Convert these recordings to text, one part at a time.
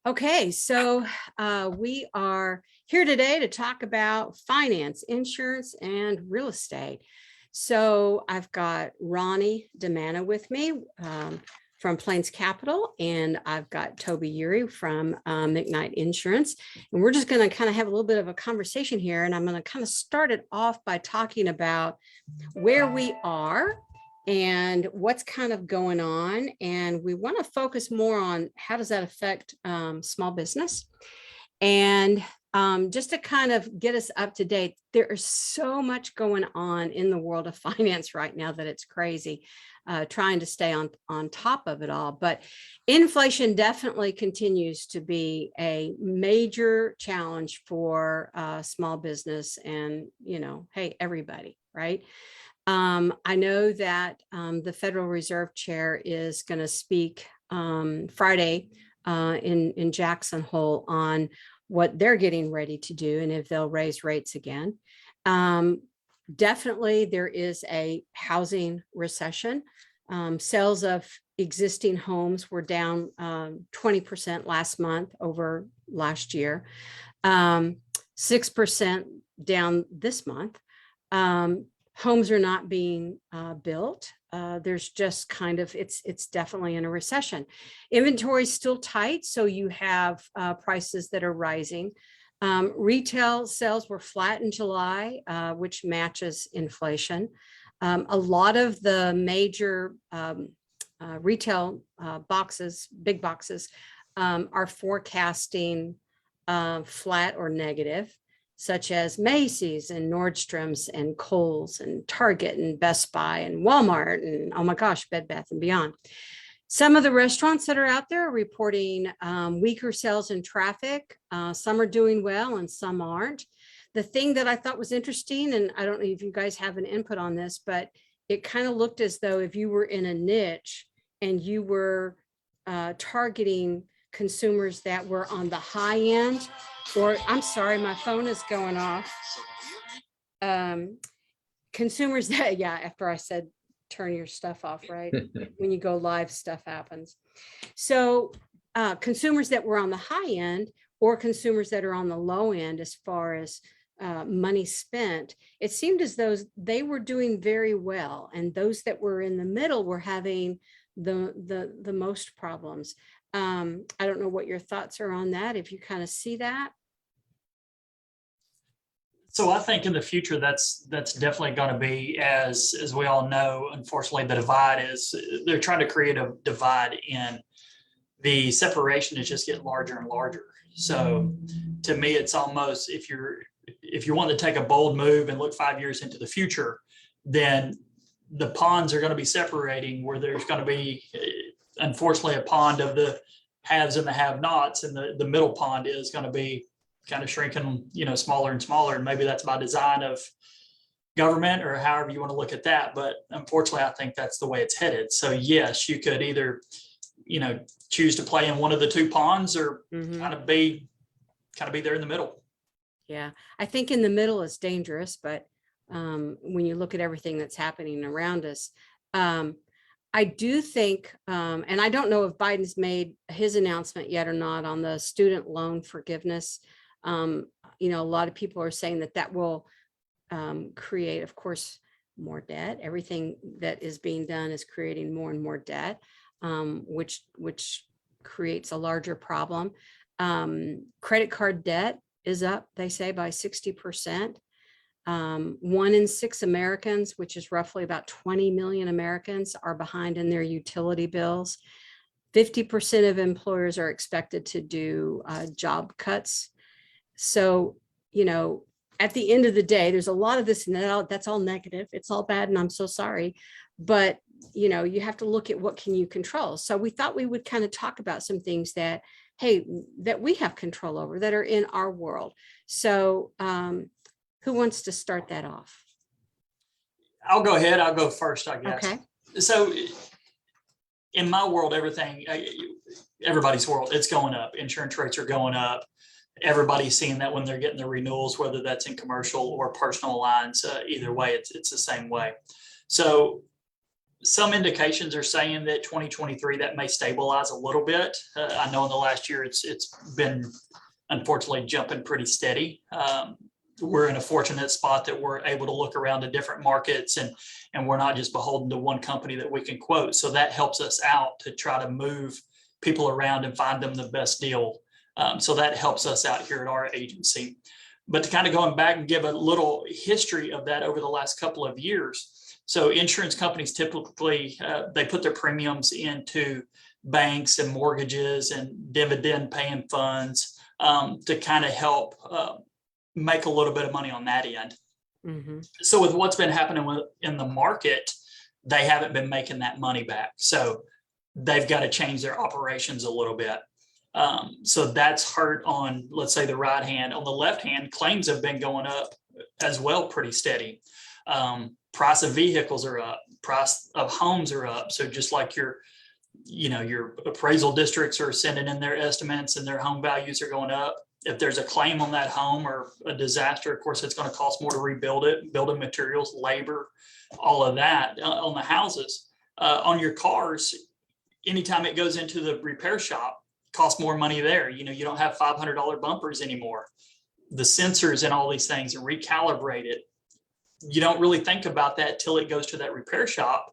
Okay, so we are here today to talk about finance, insurance, and real estate. So I've got Ronnie DeManna with me from Plains Capital, and I've got Toby Uri from McKnight Insurance. And we're just going to kind of have a little bit of a conversation here, and I'm going to kind of start it off by talking about where we are and what's kind of going on. And we want to focus more on how does that affect small business. And just to kind of get us up to date, there is so much going on in the world of finance right now that it's crazy, trying to stay on top of it all. But inflation definitely continues to be a major challenge for small business and, hey, everybody, right? I know that the Federal Reserve Chair is going to speak Friday in Jackson Hole on what they're getting ready to do and if they'll raise rates again. Definitely, there is a housing recession. Sales of existing homes were down 20% last month over last year, 6% down this month. Homes are not being built. There's just kind of, it's definitely in a recession. Inventory is still tight, so you have prices that are rising. Retail sales were flat in July, which matches inflation. A lot of the major retail boxes, big boxes, are forecasting flat or negative, such as Macy's and Nordstrom's and Kohl's and Target and Best Buy and Walmart and, oh my gosh, Bed Bath & Beyond. Some of the restaurants that are out there are reporting weaker sales and traffic. Some are doing well and some aren't. The thing that I thought was interesting, and I don't know if you guys have an input on this, but it kind of looked as though if you were in a niche and you were targeting consumers that were on the high end, or I'm sorry, my phone is going off. Consumers that, yeah, after I said, turn your stuff off, right? When you go live, stuff happens. So consumers that were on the high end or consumers that are on the low end, as far as money spent, it seemed as though they were doing very well. And those that were in the middle were having the most problems. I don't know what your thoughts are on that, if you kind of see that. So I think in the future, that's definitely going to be, as we all know, unfortunately, the divide is, they're trying to create a divide, and the separation is just getting larger and larger. So to me, it's almost, if you want to take a bold move and look 5 years into the future, then the ponds are going to be separating, where there's going to be, unfortunately, a pond of the haves and the have-nots, and the middle pond is going to be kind of shrinking, smaller and smaller. And maybe that's by design of government, or however you want to look at that. But unfortunately, I think that's the way it's headed. So yes, you could either, choose to play in one of the two ponds, or kind of be there in the middle. Yeah, I think in the middle is dangerous, but when you look at everything that's happening around us, I do think, and I don't know if Biden's made his announcement yet or not on the student loan forgiveness. A lot of people are saying that will create, of course, more debt. Everything that is being done is creating more and more debt, which creates a larger problem. Credit card debt is up, they say, by 60%. 1 in 6 Americans, which is roughly about 20 million Americans, are behind in their utility bills. 50% of employers are expected to do job cuts. So, at the end of the day, there's a lot of this, and that's all negative. It's all bad, and I'm so sorry. But, you have to look at what can you control. So we thought we would kind of talk about some things that, hey, that we have control over, that are in our world. So who wants to start that off? I'll go ahead. I'll go first, I guess. Okay. So in my world, everybody's world, it's going up. Insurance rates are going up. Everybody's seeing that when they're getting their renewals, whether that's in commercial or personal lines. Either way, it's the same way. So some indications are saying that 2023 that may stabilize a little bit. I know in the last year it's been unfortunately jumping pretty steady. We're in a fortunate spot that we're able to look around to different markets and we're not just beholden to one company that we can quote. So that helps us out to try to move people around and find them the best deal. So that helps us out here at our agency. But to kind of going back and give a little history of that over the last couple of years. So insurance companies typically, they put their premiums into banks and mortgages and dividend paying funds to kind of help make a little bit of money on that end. Mm-hmm. So with what's been happening in the market, they haven't been making that money back. So they've got to change their operations a little bit. So that's hurt on, let's say, the right hand. On the left hand, claims have been going up as well, pretty steady. Price of vehicles are up, price of homes are up. So just like your appraisal districts are sending in their estimates and their home values are going up. If there's a claim on that home or a disaster, of course, it's going to cost more to rebuild it, building materials, labor, all of that on the houses. On your cars, anytime it goes into the repair shop, costs more money there. You don't have $500 bumpers anymore. The sensors and all these things and recalibrate it. You don't really think about that till it goes to that repair shop.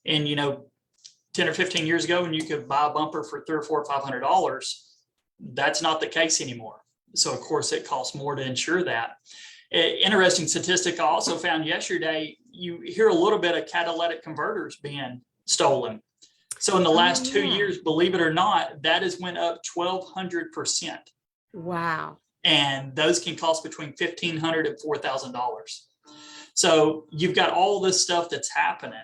And 10 or 15 years ago, when you could buy a bumper for $300 or $400 or $500, that's not the case anymore. So of course it costs more to insure that. Interesting statistic I also found yesterday, you hear a little bit of catalytic converters being stolen. So in the last 2 years, believe it or not, that has went up 1,200%. Wow. And those can cost between $1,500 and $4,000. So you've got all this stuff that's happening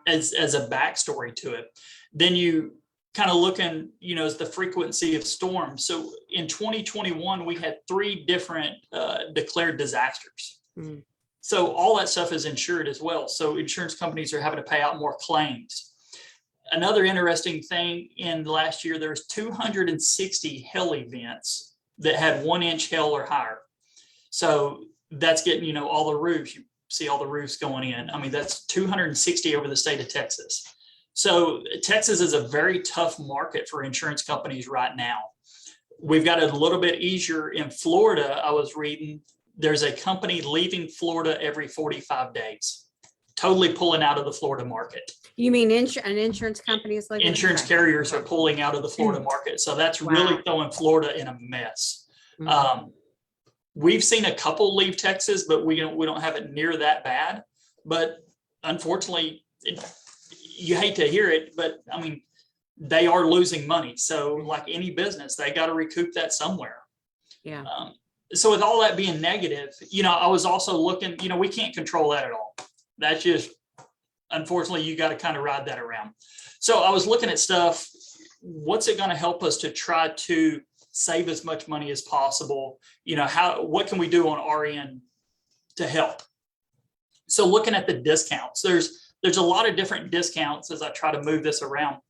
as a backstory to it. Then you kind of looking, as the frequency of storms. So in 2021, we had 3 different declared disasters. Mm. So all that stuff is insured as well. So insurance companies are having to pay out more claims. Another interesting thing in last year, there's 260 hail events that had 1-inch hail or higher. So that's getting, all the roofs, you see all the roofs going in. I mean, that's 260 over the state of Texas. So Texas is a very tough market for insurance companies right now. We've got it a little bit easier in Florida. I was reading, there's a company leaving Florida every 45 days, totally pulling out of the Florida market. You mean an insurance company is like insurance carriers are pulling out of the Florida market. So that's really throwing Florida in a mess. Mm-hmm. We've seen a couple leave Texas, but we don't have it near that bad. But unfortunately, you hate to hear it, but I mean, they are losing money. So like any business, they got to recoup that somewhere. Yeah. So with all that being negative, I was also looking, we can't control that at all. That's just, unfortunately, you got to kind of ride that around. So I was looking at stuff, what's it going to help us to try to save as much money as possible? What can we do on our end to help? So looking at the discounts, there's a lot of different discounts as I try to move this around.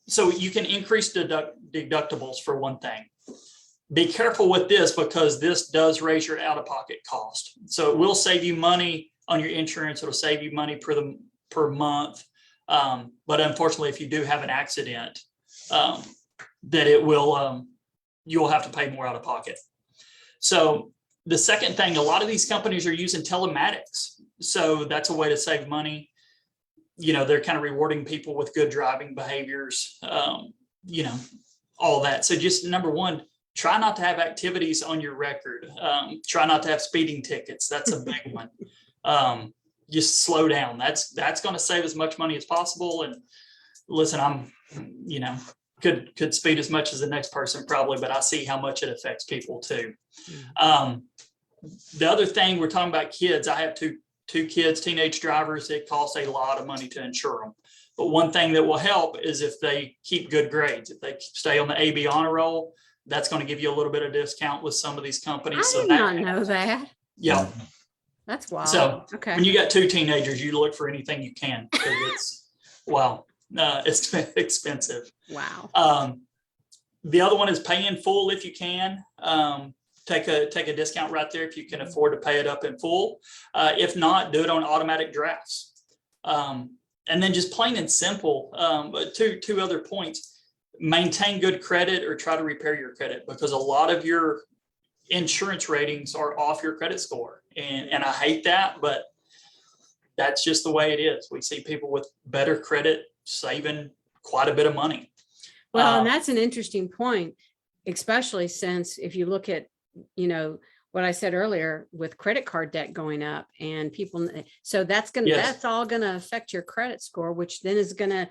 So you can increase deductibles for one thing. Be careful with this because this does raise your out-of-pocket cost. So it will save you money on your insurance. It'll save you money per month. But unfortunately, if you do have an accident, that it will, you'll have to pay more out of pocket. So the second thing, a lot of these companies are using telematics. So that's a way to save money. They're kind of rewarding people with good driving behaviors, all that. So just number one, try not to have activities on your record. Try not to have speeding tickets. That's a big one. Just slow down. That's going to save as much money as possible. And listen, I'm, could speed as much as the next person probably, but I see how much it affects people too. The other thing, we're talking about kids. I have two kids, teenage drivers. It costs a lot of money to insure them. But one thing that will help is if they keep good grades, if they stay on the AB honor roll, that's going to give you a little bit of discount with some of these companies. I did not know that. Yeah. That's wild. So okay. When you got 2 teenagers, you look for anything you can because it's, it's expensive. Wow. The other one is pay in full if you can. Take a discount right there if you can afford to pay it up in full. If not, do it on automatic drafts. And then just plain and simple, but two other points: maintain good credit or try to repair your credit, because a lot of your insurance ratings are off your credit score. And I hate that, but that's just the way it is. We see people with better credit saving quite a bit of money. Well, and that's an interesting point, especially since if you look at, what I said earlier with credit card debt going up and people, so that's all going to affect your credit score, which then is going to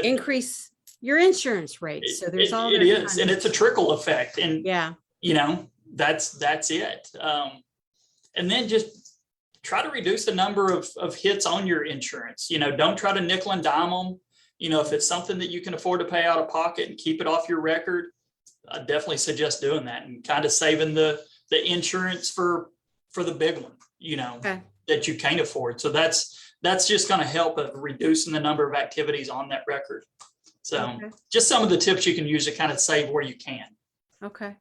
increase your insurance rates. So there's all it is, and it's a trickle effect. And yeah, that's it. And then just try to reduce the number of hits on your insurance. Don't try to nickel and dime them. If it's something that you can afford to pay out of pocket and keep it off your record, I definitely suggest doing that and kind of saving the insurance for the big one, okay, that you can't afford. So that's just going to help reducing the number of activities on that record. So just some of the tips you can use to kind of save where you can. Okay.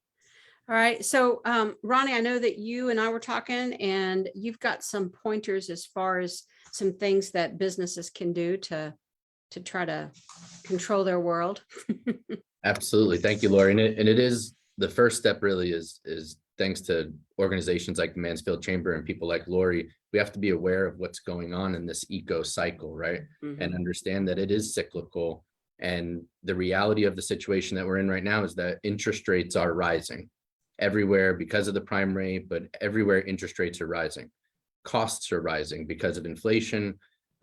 All right. So, Ronnie, I know that you and I were talking, and you've got some pointers as far as some things that businesses can do to try to control their world. Absolutely. Thank you, Lori. And it is the first step really is thanks to organizations like the Mansfield Chamber and people like Lori, we have to be aware of what's going on in this eco cycle, right? Mm-hmm. And understand that it is cyclical. And the reality of the situation that we're in right now is that interest rates are rising everywhere because of the prime rate, but everywhere interest rates are rising. Costs are rising because of inflation.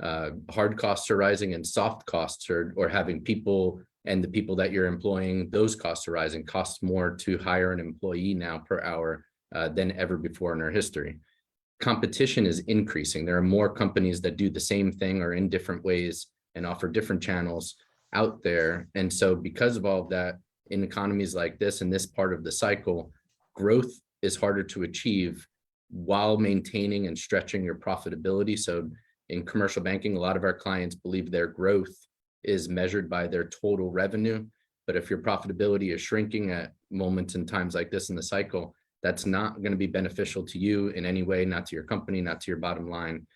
Hard costs are rising, and soft costs or having people and the people that you're employing, those costs are rising. Costs more to hire an employee now per hour than ever before in our history. Competition is increasing. There are more companies that do the same thing or in different ways and offer different channels out there. And so because of all of that, in economies like this and this part of the cycle, growth is harder to achieve while maintaining and stretching your profitability. So in commercial banking, a lot of our clients believe their growth is measured by their total revenue. But if your profitability is shrinking at moments and times like this in the cycle, that's not going to be beneficial to you in any way, not to your company, not to your bottom line.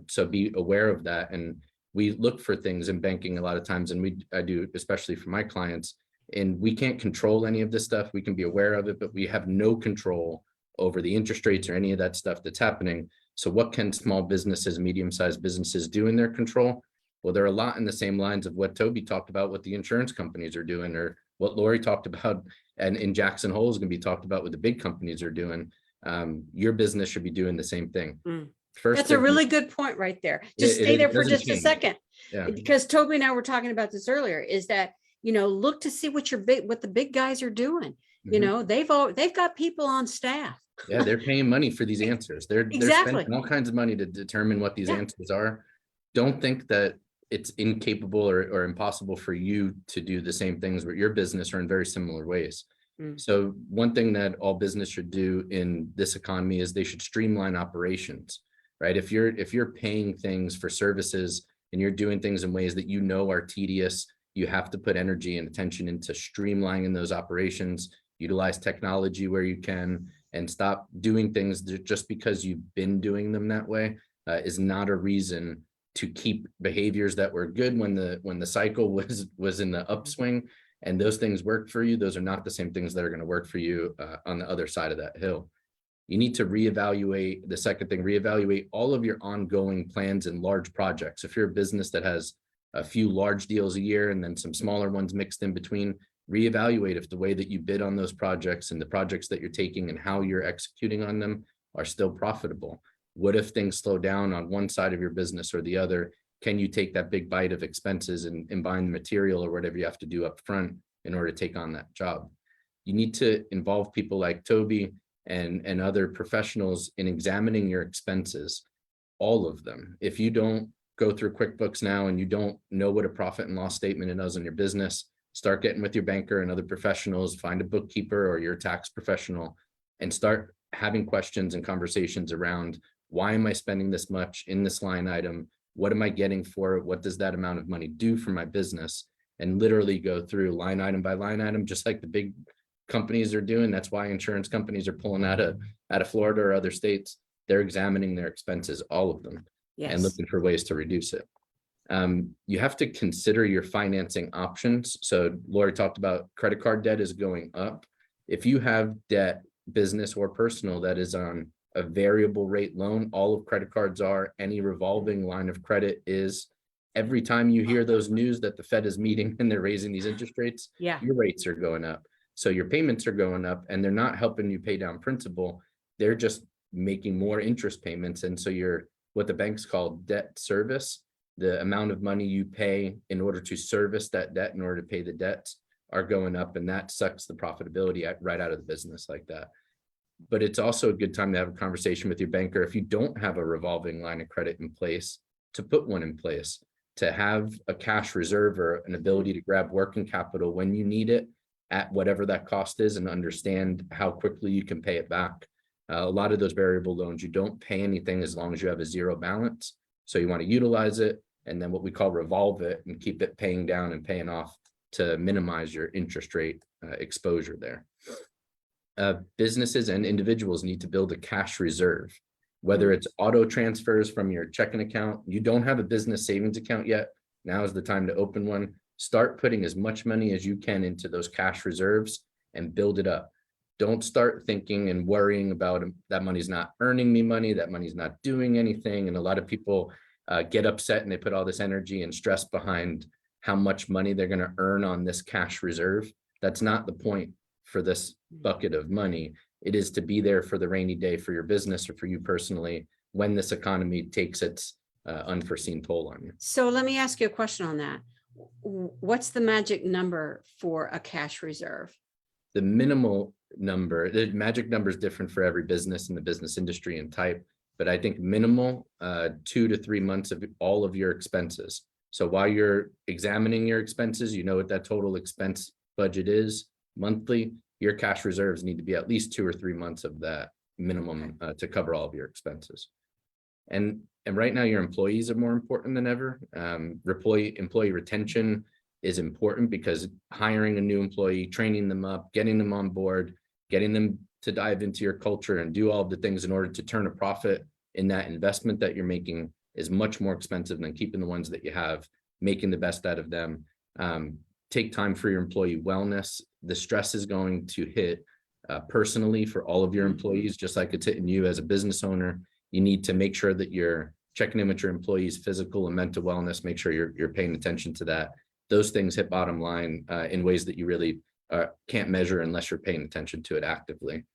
So be aware of that. And we look for things in banking a lot of times, and I do, especially for my clients, and we can't control any of this stuff. We can be aware of it, but we have no control over the interest rates or any of that stuff that's happening. So what can small businesses, medium-sized businesses do in their control? Well, they're a lot in the same lines of what Toby talked about, what the insurance companies are doing, or what Lori talked about, and in Jackson Hole is going to be talked about what the big companies are doing. Your business should be doing the same thing. First, that's a really good point right there. Just stay there for just a second, because Toby and I were talking about this earlier, is that, look to see what the big guys are doing. They've got people on staff. Yeah, they're paying money for these answers. They're spending all kinds of money to determine what these answers are. Don't think that it's incapable or impossible for you to do the same things with your business or in very similar ways. So one thing that all business should do in this economy is they should streamline operations, right? If you're paying things for services and you're doing things in ways that are tedious, you have to put energy and attention into streamlining those operations, utilize technology where you can, and stop doing things just because you've been doing them that way is not a reason to keep behaviors that were good when the cycle was in the upswing, and those things worked for you. Those are not the same things that are going to work for you on the other side of that hill. You need to reevaluate. The second thing, reevaluate all of your ongoing plans and large projects. If you're a business that has a few large deals a year and then some smaller ones mixed in between, reevaluate if the way that you bid on those projects and the projects that you're taking and how you're executing on them are still profitable. What if things slow down on one side of your business or the other? Can you take that big bite of expenses and buy the material or whatever you have to do up front in order to take on that job? You need to involve people like Toby and other professionals in examining your expenses, all of them. If you don't go through QuickBooks now and you don't know what a profit and loss statement is in your business, start getting with your banker and other professionals, find a bookkeeper or your tax professional, and start having questions and conversations around, why am I spending this much in this line item? What am I getting for it? What does that amount of money do for my business? And literally go through line item by line item, just like the big companies are doing. That's why insurance companies are pulling out of Florida or other states. They're examining their expenses, all of them. Yes. looking for ways to reduce it. You have to consider your financing options. So Lori talked about credit card debt is going up. If you have debt, business or personal, that is on a variable rate loan, all of credit cards are, any revolving line of credit is. Every time you hear those news that the Fed is meeting and they're raising these interest rates, Yeah. your rates are going up. So your payments are going up, and they're not helping you pay down principal. They're just making more interest payments. And so you're what the banks call debt service. The amount of money you pay in order to service that debt, in order to pay the debts, are going up, and that sucks the profitability right out of the business like that. But it's also a good time to have a conversation with your banker, if you don't have a revolving line of credit in place, to put one in place, to have a cash reserve or an ability to grab working capital when you need it at whatever that cost is, and understand how quickly you can pay it back. A lot of those variable loans, you don't pay anything as long as you have a zero balance. So you want to utilize it, and then what we call revolve it, and keep it paying down and paying off to minimize your interest rate exposure there. Businesses and individuals need to build a cash reserve, whether it's auto transfers from your checking account. You don't have a business savings account yet. Now is the time to open one. Start putting as much money as you can into those cash reserves and build it up. Don't start thinking and worrying about that money's not earning me money, that money's not doing anything. And a lot of people get upset, and they put all this energy and stress behind how much money they're going to earn on this cash reserve. That's not the point for this bucket of money. It is to be there for the rainy day for your business or for you personally when this economy takes its unforeseen toll on you. So let me ask you a question on that. What's the magic number for a cash reserve? The minimal number, the magic number is different for every business in the business industry and type, but I think minimal 2 to 3 months of all of your expenses. So while you're examining your expenses, you know what that total expense budget is monthly. Your cash reserves need to be at least 2 or 3 months of that minimum to cover all of your expenses. And right now, your employees are more important than ever. Employee retention is important, because hiring a new employee, training them up, getting them on board, getting them to dive into your culture and do all of the things in order to turn a profit in that investment that you're making is much more expensive than keeping the ones that you have, making the best out of them. Take time for your employee wellness. The stress is going to hit personally for all of your employees, just like it's hitting you as a business owner. You need to make sure that you're checking in with your employees' physical and mental wellness. Make sure you're paying attention to that. Those things hit bottom line in ways that you really can't measure unless you're paying attention to it actively.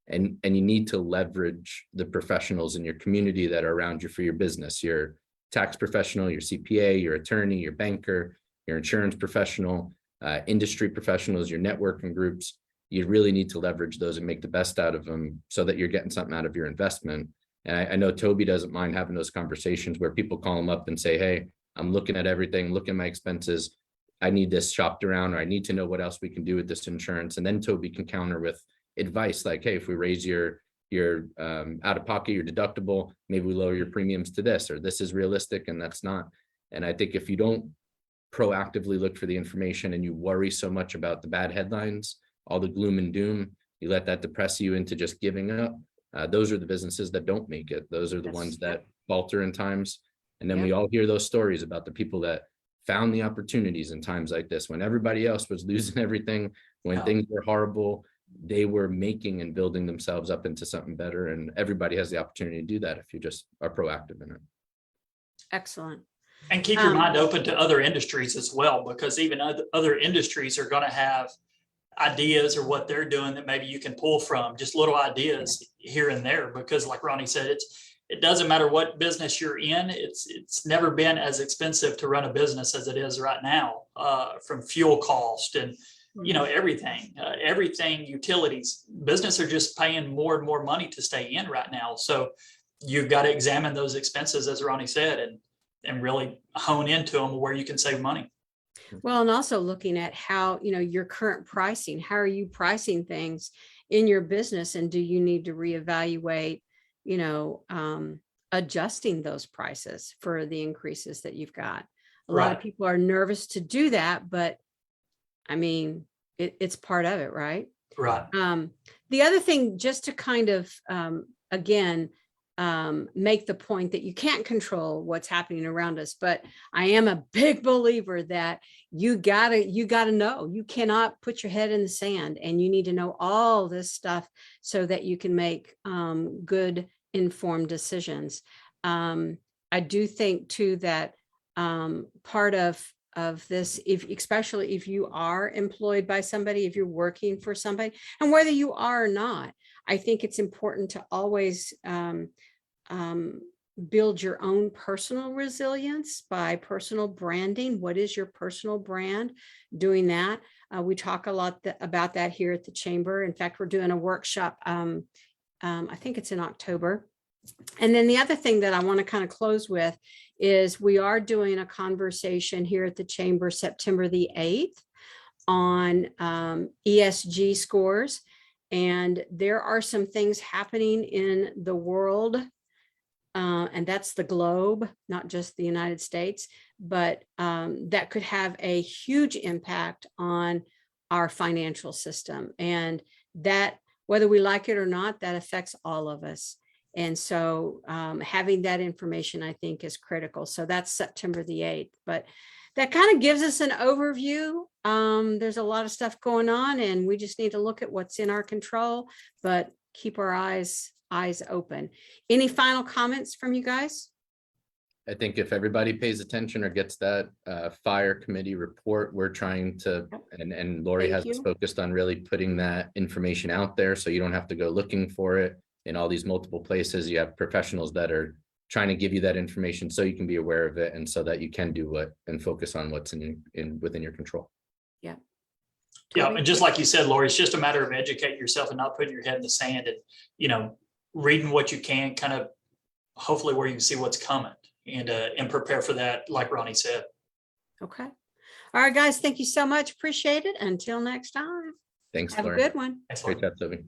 And you need to leverage the professionals in your community that are around you for your business. Your tax professional, your CPA, your attorney, your banker, your insurance professional, industry professionals, your networking groups. You really need to leverage those and make the best out of them so that you're getting something out of your investment. And I know Toby doesn't mind having those conversations where people call him up and say, hey, I'm looking at everything, looking at my expenses. I need this shopped around, or I need to know what else we can do with this insurance. And then Toby can counter with advice like, hey, if we raise your out of pocket, your deductible, maybe we lower your premiums to this, or this is realistic and that's not. And I think if you don't proactively look for the information and you worry so much about the bad headlines, all the gloom and doom, you let that depress you into just giving up. Those are the businesses that don't make it. Those are the ones that falter in times. And then we all hear those stories about the people that found the opportunities in times like this, when everybody else was losing everything, when things were horrible, they were making and building themselves up into something better. And everybody has the opportunity to do that if you just are proactive in it. Excellent. And keep your mind open to other industries as well, because even other industries are going to have ideas or what they're doing that maybe you can pull from, just little ideas here and there. Because like Ronnie said, it doesn't matter what business you're in. It's never been as expensive to run a business as it is right now, from fuel cost and everything, utilities. Business are just paying more and more money to stay in right now. So you've got to examine those expenses, as Ronnie said, and really hone into them where you can save money. Well, and also looking at how, your current pricing, how are you pricing things in your business? And do you need to reevaluate, adjusting those prices for the increases that you've got? A lot of people are nervous to do that, but I mean, it's part of it, right? Right. The other thing, just to kind of, again, make the point that you can't control what's happening around us. But I am a big believer that you gotta know. You cannot put your head in the sand, and you need to know all this stuff so that you can make good informed decisions. I do think too that part of this, especially if you are employed by somebody, if you're working for somebody, and whether you are or not, I think it's important to always build your own personal resilience by personal branding. What is your personal brand? Doing that. We talk a lot about that here at the chamber. In fact, we're doing a workshop. I think it's in October. And then the other thing that I want to kind of close with is we are doing a conversation here at the chamber September the 8th on ESG scores. And there are some things happening in the world, and that's the globe, not just the United States, but that could have a huge impact on our financial system. And that, whether we like it or not, that affects all of us. And so having that information, I think, is critical. So that's September the 8th. But that kind of gives us an overview. There's a lot of stuff going on, and we just need to look at what's in our control, but keep our eyes open. Any final comments from you guys? I think if everybody pays attention or gets that fire committee report, we're trying to, and Lori has us focused on really putting that information out there, so you don't have to go looking for it in all these multiple places. You have professionals that are trying to give you that information so you can be aware of it, and so that you can do what and focus on what's within your control. Yeah. Yeah, and just like you said, Lori, it's just a matter of educating yourself and not putting your head in the sand, and reading what you can, kind of hopefully where you can see what's coming, and prepare for that, like Ronnie said. Okay. All right, guys. Thank you so much. Appreciate it. Until next time. Thanks, Have Lori. a good one. Thanks, Great Lori. job, Toby.